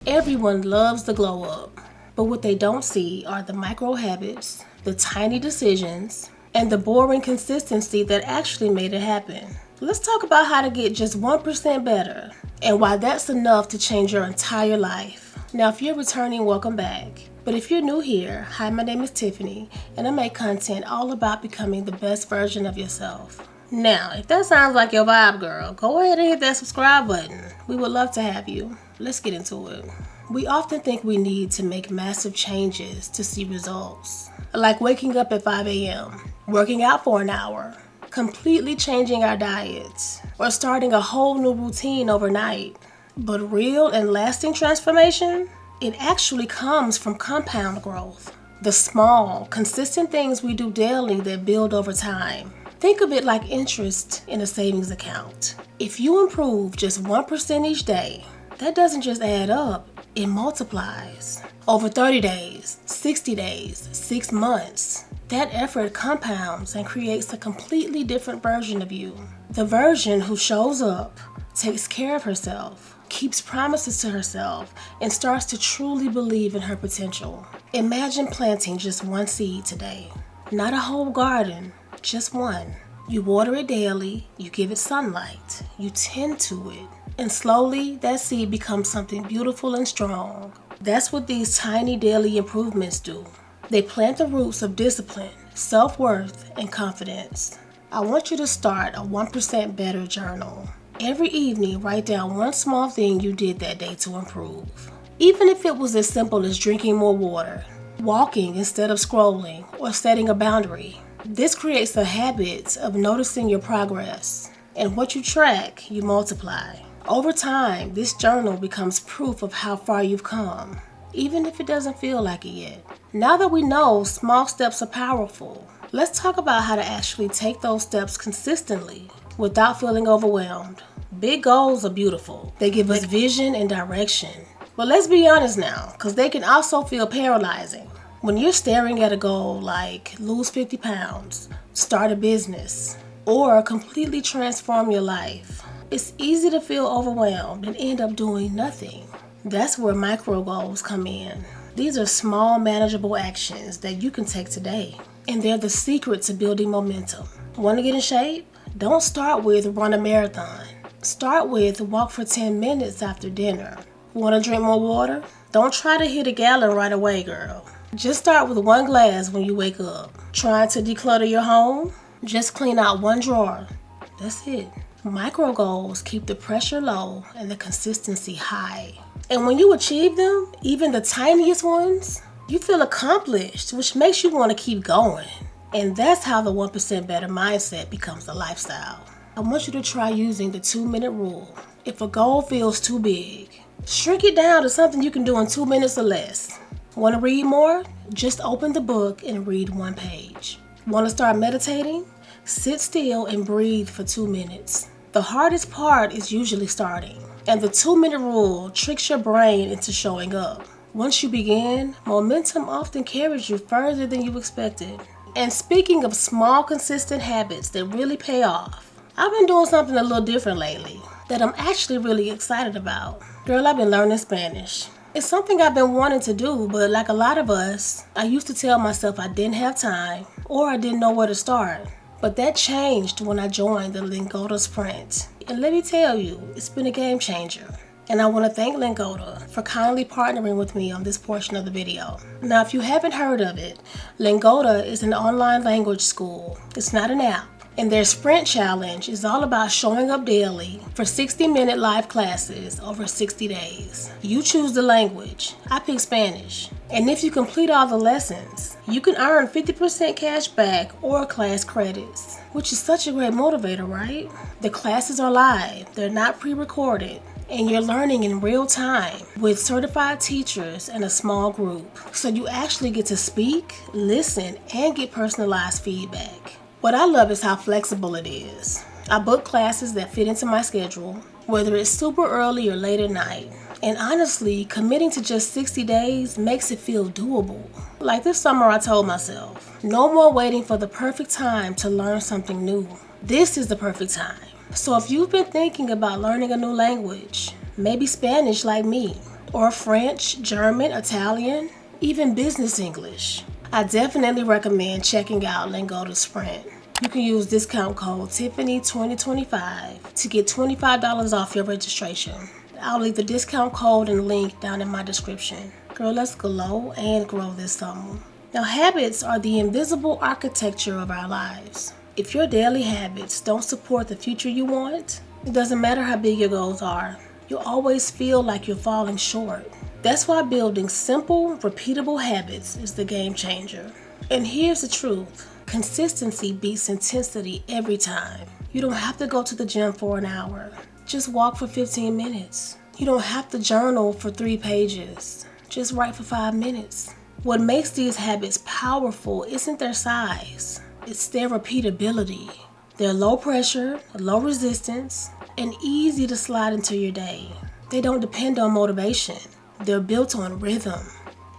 Everyone loves the glow up, but what they don't see are the micro habits, the tiny decisions, and the boring consistency that actually made it happen. Let's talk about how to get just 1% better and why that's enough to change your entire life. Now, if you're returning, welcome back. But if you're new here, hi, my name is Tiffany, and I make content all about becoming the best version of yourself. Now, if that sounds like your vibe, girl, go ahead and hit that subscribe button. We would love to have you. Let's get into it. We often think we need to make massive changes to see results, like waking up at 5 a.m., working out for an hour, completely changing our diets, or starting a whole new routine overnight. But real and lasting transformation, it actually comes from compound growth. The small, consistent things we do daily that build over time. Think of it like interest in a savings account. If you improve just 1% each day, that doesn't just add up, it multiplies. Over 30 days, 60 days, 6 months, that effort compounds and creates a completely different version of you. The version who shows up, takes care of herself, keeps promises to herself, and starts to truly believe in her potential. Imagine planting just one seed today. Not a whole garden, just one. You water it daily, you give it sunlight, you tend to it, and slowly that seed becomes something beautiful and strong. That's what these tiny daily improvements do. They plant the roots of discipline, self-worth, and confidence. I want you to start a 1% better journal. Every evening, write down one small thing you did that day to improve. Even if it was as simple as drinking more water, walking instead of scrolling, or setting a boundary. This creates a habit of noticing your progress, and what you track, you multiply. Over time, this journal becomes proof of how far you've come, even if it doesn't feel like it yet. Now that we know small steps are powerful, let's talk about how to actually take those steps consistently without feeling overwhelmed. Big goals are beautiful. They give us vision and direction. But let's be honest now, because they can also feel paralyzing. When you're staring at a goal like lose 50 pounds, start a business, or completely transform your life, it's easy to feel overwhelmed and end up doing nothing. That's where micro goals come in. These are small, manageable actions that you can take today, and they're the secret to building momentum. Want to get in shape? Don't start with run a marathon. Start with walk for 10 minutes after dinner. Want to drink more water? Don't try to hit a gallon right away, girl. Just start with 1 glass when you wake up. Trying to declutter your home? Just clean out 1 drawer. That's it. Micro goals keep the pressure low and the consistency high. And when you achieve them, even the tiniest ones, you feel accomplished, which makes you want to keep going. And that's how the 1% better mindset becomes a lifestyle. I want you to try using the 2-minute rule. If a goal feels too big, shrink it down to something you can do in 2 minutes or less. Want to read more? Just open the book and read 1 page. Want to start meditating? Sit still and breathe for 2 minutes. The hardest part is usually starting, and the 2-minute rule tricks your brain into showing up. Once you begin, momentum often carries you further than you expected. And speaking of small, consistent habits that really pay off, I've been doing something a little different lately that I'm actually really excited about. Girl, I've been learning Spanish. It's something I've been wanting to do, but like a lot of us, I used to tell myself I didn't have time or I didn't know where to start. But that changed when I joined the Lingoda Sprint. And let me tell you, it's been a game changer. And I want to thank Lingoda for kindly partnering with me on this portion of the video. Now, if you haven't heard of it, Lingoda is an online language school. It's not an app. And their Sprint Challenge is all about showing up daily for 60-minute live classes over 60 days. You choose the language. I pick Spanish. And if you complete all the lessons, you can earn 50% cash back or class credits, which is such a great motivator, right? The classes are live. They're not pre-recorded. And you're learning in real time with certified teachers and a small group. So you actually get to speak, listen, and get personalized feedback. What I love is how flexible it is. I book classes that fit into my schedule, whether it's super early or late at night. And honestly, committing to just 60 days makes it feel doable. Like this summer, I told myself, no more waiting for the perfect time to learn something new. This is the perfect time. So if you've been thinking about learning a new language, maybe Spanish like me, or French, German, Italian, even business English. I definitely recommend checking out Lingo to Sprint. You can use discount code Tiffany2025 to get $25 off your registration. I'll leave the discount code and link down in my description. Girl, let's glow and grow this summer. Now, habits are the invisible architecture of our lives. If your daily habits don't support the future you want, it doesn't matter how big your goals are. You'll always feel like you're falling short. That's why building simple, repeatable habits is the game changer. And here's the truth. Consistency beats intensity every time. You don't have to go to the gym for an hour. Just walk for 15 minutes. You don't have to journal for 3 pages. Just write for 5 minutes. What makes these habits powerful isn't their size. It's their repeatability. They're low pressure, low resistance, and easy to slide into your day. They don't depend on motivation. They're built on rhythm.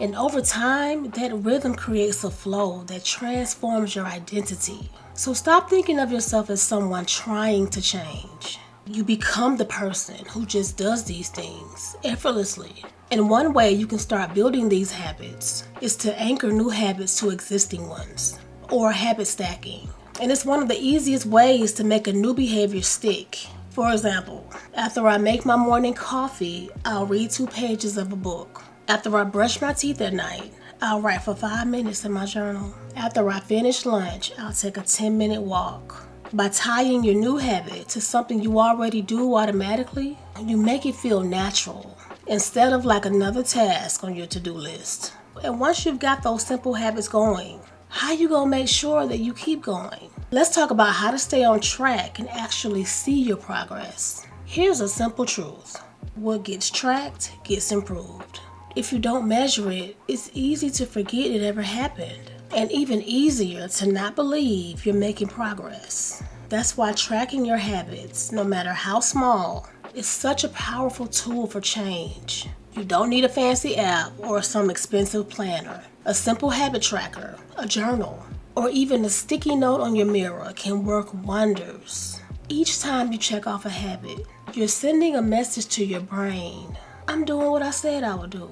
And over time, that rhythm creates a flow that transforms your identity. So stop thinking of yourself as someone trying to change. You become the person who just does these things effortlessly. And one way you can start building these habits is to anchor new habits to existing ones, or habit stacking. And it's one of the easiest ways to make a new behavior stick. For example, after I make my morning coffee, I'll read 2 pages of a book. After I brush my teeth at night, I'll write for 5 minutes in my journal. After I finish lunch, I'll take a 10-minute walk. By tying your new habit to something you already do automatically, you make it feel natural instead of like another task on your to-do list. And once you've got those simple habits going, how you gonna make sure that you keep going? Let's talk about how to stay on track and actually see your progress. Here's a simple truth. What gets tracked gets improved. If you don't measure it, it's easy to forget it ever happened, and even easier to not believe you're making progress. That's why tracking your habits, no matter how small, is such a powerful tool for change. You don't need a fancy app or some expensive planner. A simple habit tracker, a journal, or even a sticky note on your mirror can work wonders. Each time you check off a habit, you're sending a message to your brain. I'm doing what I said I would do.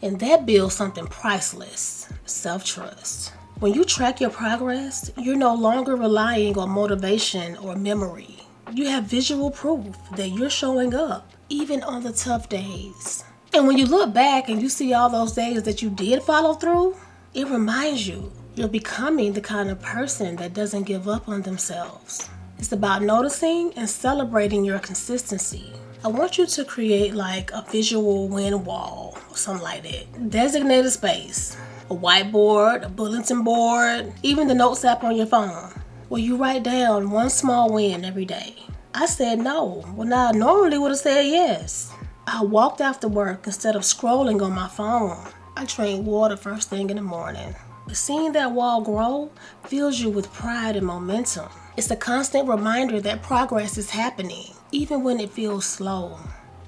And that builds something priceless, self-trust. When you track your progress, you're no longer relying on motivation or memory. You have visual proof that you're showing up, even on the tough days. And when you look back and you see all those days that you did follow through, it reminds you you're becoming the kind of person that doesn't give up on themselves. It's about noticing and celebrating your consistency. I want you to create like a visual win wall or something like that. Designated space, a whiteboard, a bulletin board, even the notes app on your phone, where you write down one small win every day. I said no when I normally would have said yes. I walked after work instead of scrolling on my phone. I drank water first thing in the morning. But seeing that wall grow fills you with pride and momentum. It's a constant reminder that progress is happening, even when it feels slow.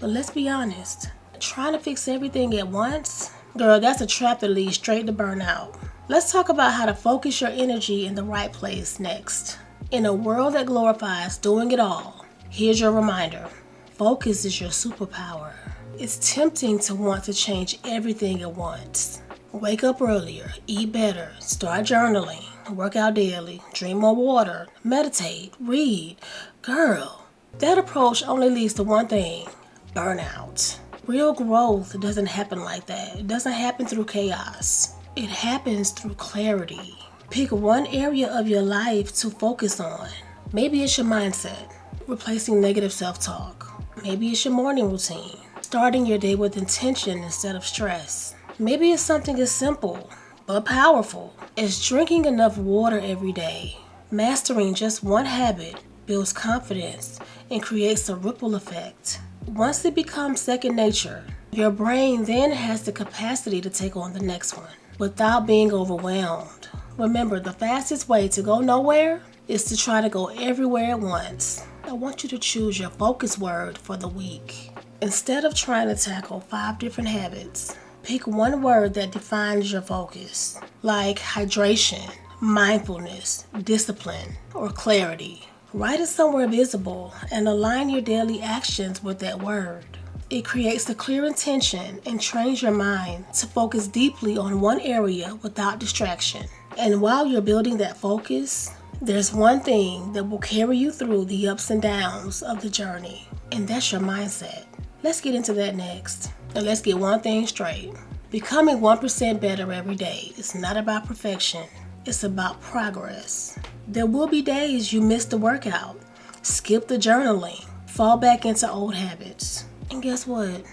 But let's be honest, trying to fix everything at once, girl, that's a trap that leads straight to burnout. Let's talk about how to focus your energy in the right place next. In a world that glorifies doing it all, here's your reminder. Focus is your superpower. It's tempting to want to change everything at once. Wake up earlier, eat better, start journaling, work out daily, drink more water, meditate, read. Girl, that approach only leads to one thing: burnout. Real growth doesn't happen like that. It doesn't happen through chaos. It happens through clarity. Pick one area of your life to focus on. Maybe it's your mindset, replacing negative self-talk. Maybe it's your morning routine, starting your day with intention instead of stress. Maybe it's something as simple but powerful as drinking enough water every day. Mastering just one habit builds confidence and creates a ripple effect. Once it becomes second nature, your brain then has the capacity to take on the next one without being overwhelmed. Remember, the fastest way to go nowhere is to try to go everywhere at once. I want you to choose your focus word for the week. Instead of trying to tackle 5 different habits, pick one word that defines your focus, like hydration, mindfulness, discipline, or clarity. Write it somewhere visible and align your daily actions with that word. It creates a clear intention and trains your mind to focus deeply on one area without distraction. And while you're building that focus, there's one thing that will carry you through the ups and downs of the journey, and that's your mindset. Let's get into that next. And let's get one thing straight. Becoming 1% better every day is not about perfection. It's about progress. There will be days you miss the workout, skip the journaling, fall back into old habits. And guess what?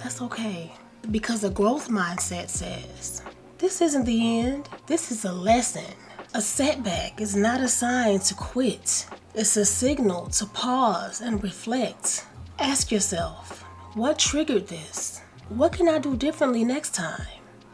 That's okay. Because a growth mindset says, this isn't the end. This is a lesson. A setback is not a sign to quit. It's a signal to pause and reflect. Ask yourself, what triggered this? What can I do differently next time?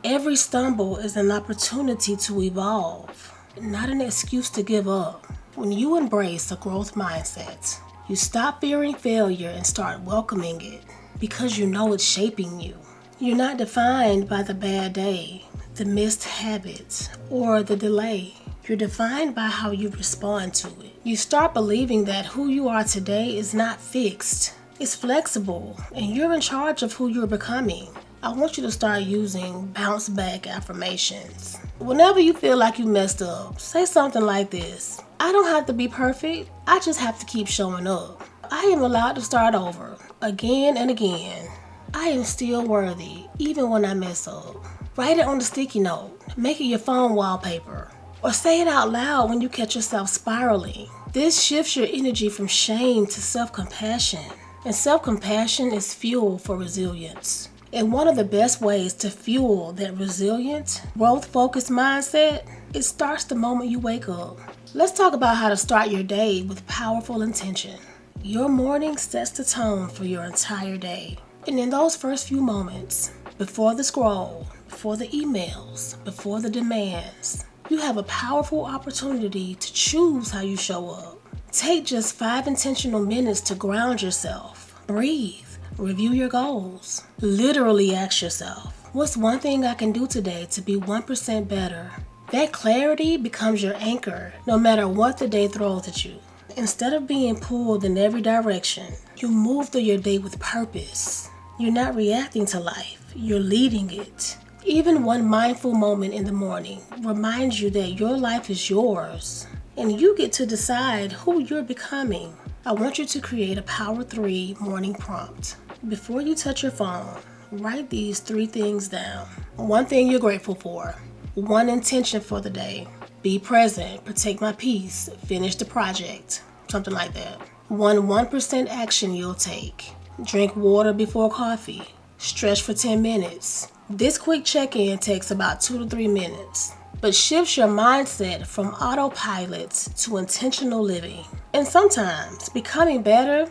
Every stumble is an opportunity to evolve, not an excuse to give up. When you embrace a growth mindset, you stop fearing failure and start welcoming it because you know it's shaping you. You're not defined by the bad day, the missed habits, or the delay. You're defined by how you respond to it. You start believing that who you are today is not fixed. It's flexible, and you're in charge of who you're becoming. I want you to start using bounce back affirmations. Whenever you feel like you messed up, say something like this. I don't have to be perfect. I just have to keep showing up. I am allowed to start over, again and again. I am still worthy, even when I mess up. Write it on the sticky note. Make it your phone wallpaper. Or say it out loud when you catch yourself spiraling. This shifts your energy from shame to self-compassion. And self-compassion is fuel for resilience. And one of the best ways to fuel that resilient, growth-focused mindset, it starts the moment you wake up. Let's talk about how to start your day with powerful intention. Your morning sets the tone for your entire day. And in those first few moments, before the scroll, before the emails, before the demands, you have a powerful opportunity to choose how you show up. Take just 5 intentional minutes to ground yourself. Breathe. Review your goals. Literally ask yourself, what's one thing I can do today to be 1% better? That clarity becomes your anchor no matter what the day throws at you. Instead of being pulled in every direction, you move through your day with purpose. You're not reacting to life, you're leading it. Even one mindful moment in the morning reminds you that your life is yours. And you get to decide who you're becoming. I want you to create a Power 3 morning prompt. Before you touch your phone, write these 3 things down. One thing you're grateful for. One intention for the day. Be present, protect my peace, finish the project. Something like that. 1% action you'll take. Drink water before coffee. Stretch for 10 minutes. This quick check-in takes about 2 to 3 minutes. But shifts your mindset from autopilot to intentional living. And sometimes becoming better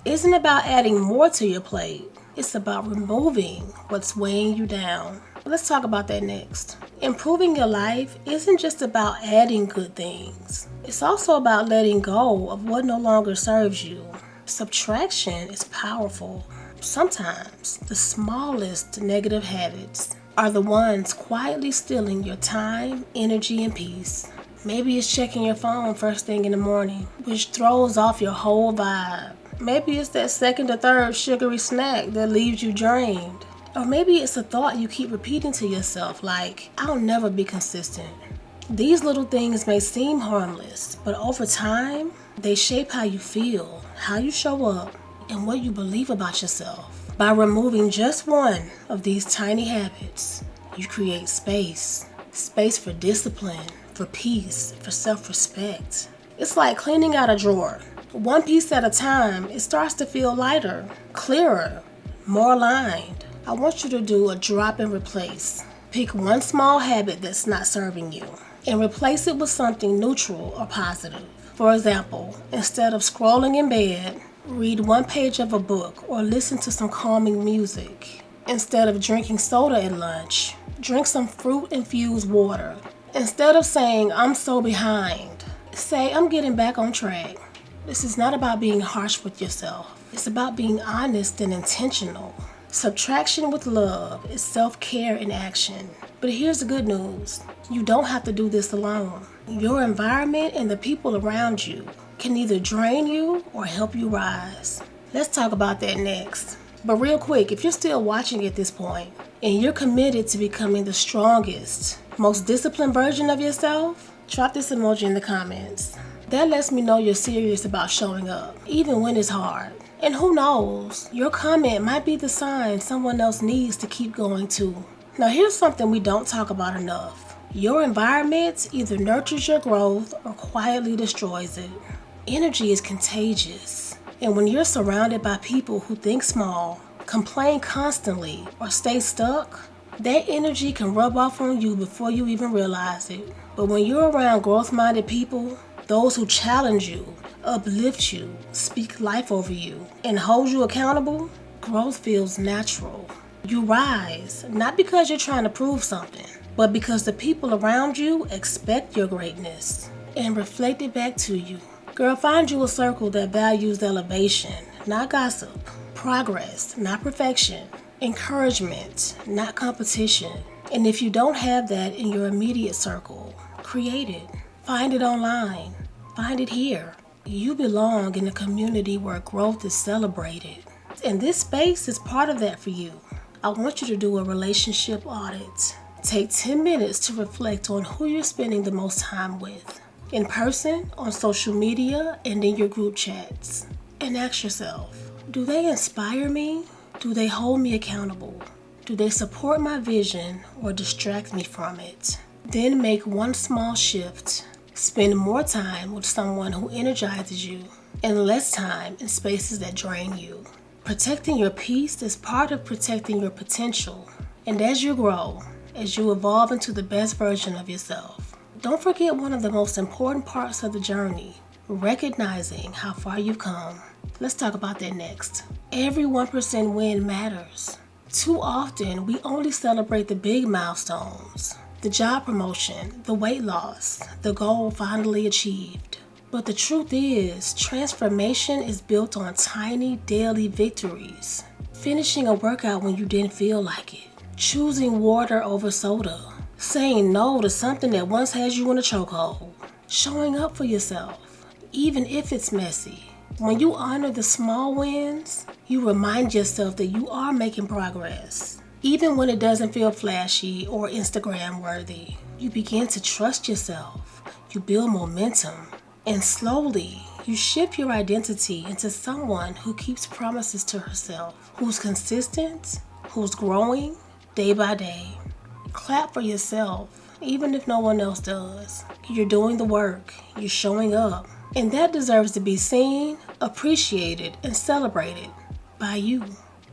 isn't about adding more to your plate. It's about removing what's weighing you down. Let's talk about that next. Improving your life isn't just about adding good things. It's also about letting go of what no longer serves you. Subtraction is powerful. Sometimes the smallest negative habits are the ones quietly stealing your time, energy, and peace. Maybe it's checking your phone first thing in the morning, which throws off your whole vibe. Maybe it's that second or third sugary snack that leaves you drained. Or maybe it's a thought you keep repeating to yourself like, I'll never be consistent. These little things may seem harmless, but over time, they shape how you feel, how you show up, and what you believe about yourself. By removing just one of these tiny habits, you create space. Space for discipline, for peace, for self-respect. It's like cleaning out a drawer. One piece at a time, it starts to feel lighter, clearer, more aligned. I want you to do a drop and replace. Pick one small habit that's not serving you and replace it with something neutral or positive. For example, instead of scrolling in bed, read one page of a book or listen to some calming music. Instead of drinking soda at lunch, drink some fruit-infused water. Instead of saying, I'm so behind, say, I'm getting back on track. This is not about being harsh with yourself. It's about being honest and intentional. Subtraction with love is self-care in action. But here's the good news. You don't have to do this alone. Your environment and the people around you can either drain you or help you rise. Let's talk about that next. But real quick, if you're still watching at this point and you're committed to becoming the strongest, most disciplined version of yourself, drop this emoji in the comments. That lets me know you're serious about showing up, even when it's hard. And who knows, your comment might be the sign someone else needs to keep going too. Now here's something we don't talk about enough. Your environment either nurtures your growth or quietly destroys it. Energy is contagious. And when you're surrounded by people who think small, complain constantly, or stay stuck, that energy can rub off on you before you even realize it. But when you're around growth-minded people, those who challenge you, uplift you, speak life over you, and hold you accountable, growth feels natural. You rise, not because you're trying to prove something, but because the people around you expect your greatness and reflect it back to you. Girl, find you a circle that values elevation, not gossip, progress, not perfection, encouragement, not competition. And if you don't have that in your immediate circle, create it. Find it online. Find it here. You belong in a community where growth is celebrated. And this space is part of that for you. I want you to do a relationship audit. Take 10 minutes to reflect on who you're spending the most time with. In person, on social media, and in your group chats. And ask yourself, do they inspire me? Do they hold me accountable? Do they support my vision or distract me from it? Then make one small shift. Spend more time with someone who energizes you and less time in spaces that drain you. Protecting your peace is part of protecting your potential. And as you grow, as you evolve into the best version of yourself, don't forget one of the most important parts of the journey, recognizing how far you've come. Let's talk about that next. Every 1% win matters. Too often, we only celebrate the big milestones, the job promotion, the weight loss, the goal finally achieved. But the truth is, transformation is built on tiny daily victories. Finishing a workout when you didn't feel like it. Choosing water over soda. Saying no to something that once had you in a chokehold. Showing up for yourself, even if it's messy. When you honor the small wins, you remind yourself that you are making progress. Even when it doesn't feel flashy or Instagram worthy, you begin to trust yourself. You build momentum. And slowly, you shift your identity into someone who keeps promises to herself, who's consistent, who's growing day by day. Clap for yourself, even if no one else does. You're doing the work, you're showing up, and that deserves to be seen, appreciated, and celebrated by you.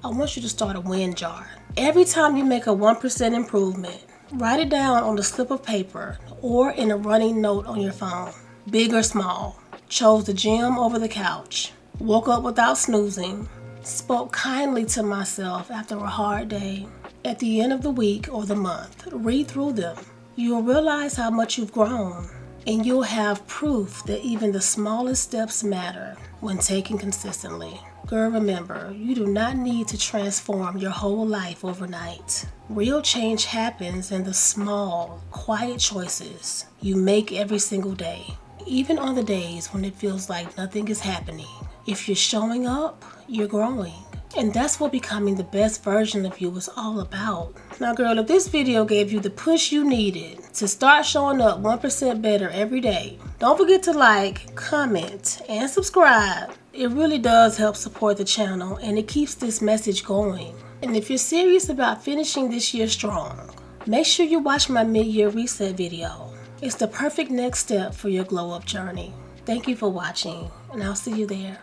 I want you to start a win jar. Every time you make a 1% improvement, write it down on a slip of paper or in a running note on your phone. Big or small. Chose the gym over the couch. Woke up without snoozing. Spoke kindly to myself after a hard day. At the end of the week or the month, read through them. You'll realize how much you've grown, and you'll have proof that even the smallest steps matter when taken consistently. Girl, remember, you do not need to transform your whole life overnight. Real change happens in the small, quiet choices you make every single day. Even on the days when it feels like nothing is happening, if you're showing up, you're growing. And that's what becoming the best version of you is all about. Now girl, if this video gave you the push you needed to start showing up 1% better every day, don't forget to like, comment, and subscribe. It really does help support the channel and it keeps this message going. And if you're serious about finishing this year strong, make sure you watch my mid-year reset video. It's the perfect next step for your glow up journey. Thank you for watching, and I'll see you there.